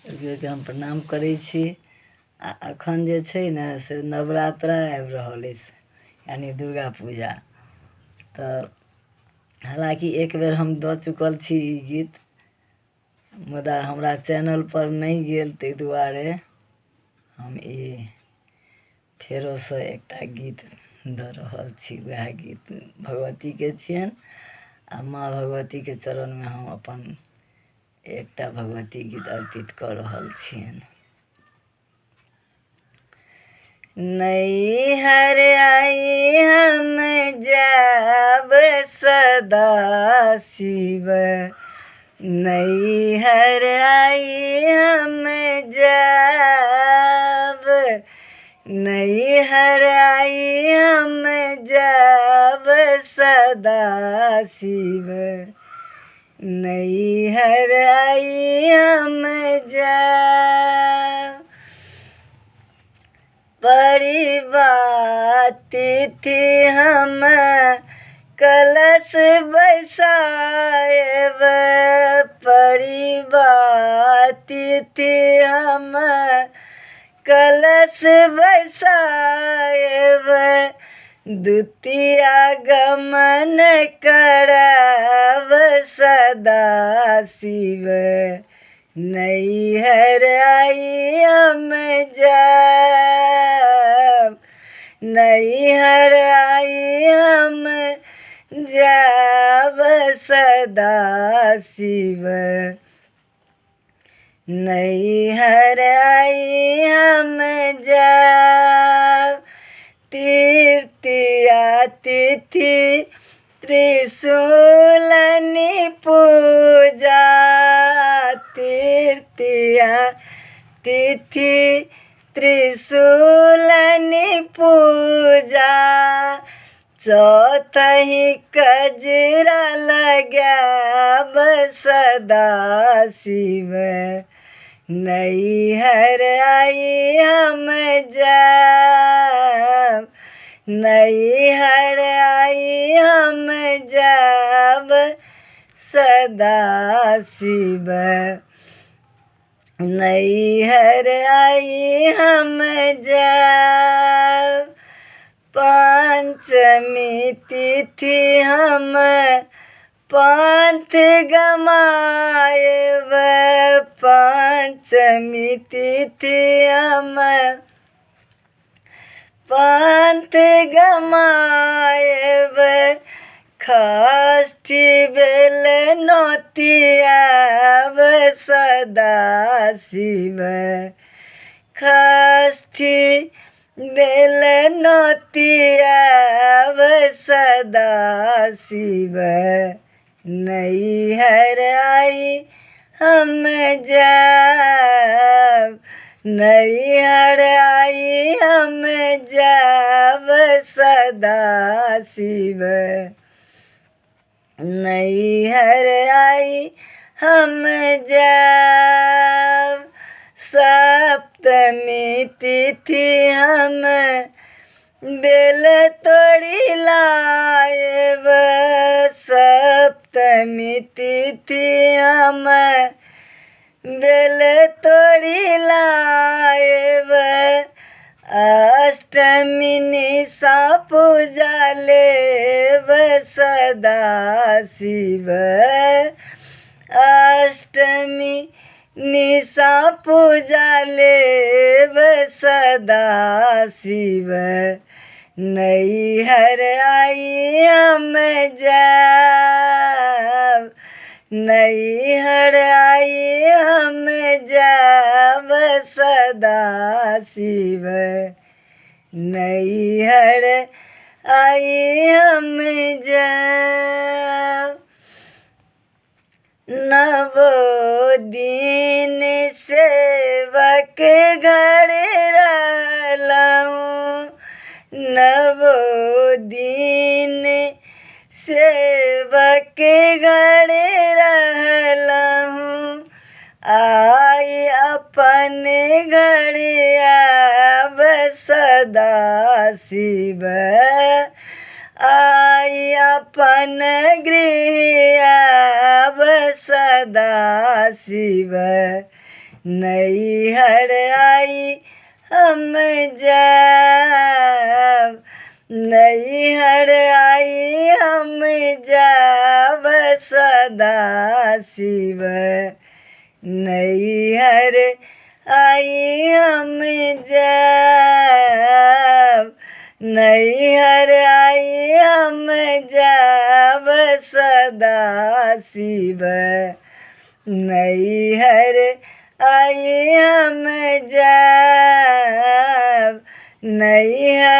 के हम प्रणाम करै छी। अखन जे छै ने से नवरात्रा आबि रहल अछि, यानी दुर्गा पूजा। तऽ हालांकि एक बेर हम दऽ चुकल छी ई गीत, मुदा हमरा चैनल पर नहीं गेल, ताहि दुआरे हम ई फेरोसँ एकटा गीत दऽ रहल छी। वएह गीत भगवतीके छियनि आ माँ भगवतीके चरणमे हम अपन एकटा भगवती गीत अर्पित कऽ रहल छियनि। नैहर आई हम जाब सदा शिव, नैहर आई हम जाब, नैहर आई हम जाब सदा शिव, नैहर आई हम जाब। परिवार तिथि हम कलश बैसाएब, परिवार तिथि हम कलश बैसाएब, द्वितीया गमन कराब सदा शिव, नैहर आई हम जाब, नैहर आई हम जाब सदा शिव, नैहर आई हम जाब। तृतीया तिथि त्रिशूलनि पूजा, तृतीया तिथि त्रिशूलनि पूजा, चौथहि कजरा लगाब सदा शिव, नैहर आई हम जाब, नैहर आई हम जाब सदा शिव, नैहर आई हम जाब। पंचमी तिथि हम पंथ गमाएब, पंचमी तिथि हम पंथ गमाएब, षष्ठी बेल नोतियाब सदा शिव, षष्ठी बेल नोतियाब सदा शिव, नैहर आई हम जाब, नैहर आई हम जाब सदा शिव, नैहर आई हम जाब। सप्तमी तिथि हम बेल तोड़ी लाएब, सप्तमी तिथि हम बेल तोड़ी लाएब, अष्टमी निशा पूजा लेब सदा शिव, अष्टमी निशा पूजा लेब सदा शिव, नैहर आई हम जाब, नैहर आई हम जाब सदा शिव, नैहर आई हम जाब। नवो दिन सेवक घर रहलहूँ, नवो दिन सेवक घर रहलहूँ, आई अपन घर आब सदा शिव, आई अपन गृह आब सदा शिव, नैहर आई हम जाब, नैहर आई हम जाब सदा शिव, नैहर आई हम जाब, नैहर आई हम जाब सदा शिव, नैहर आई हम जाब, नैहर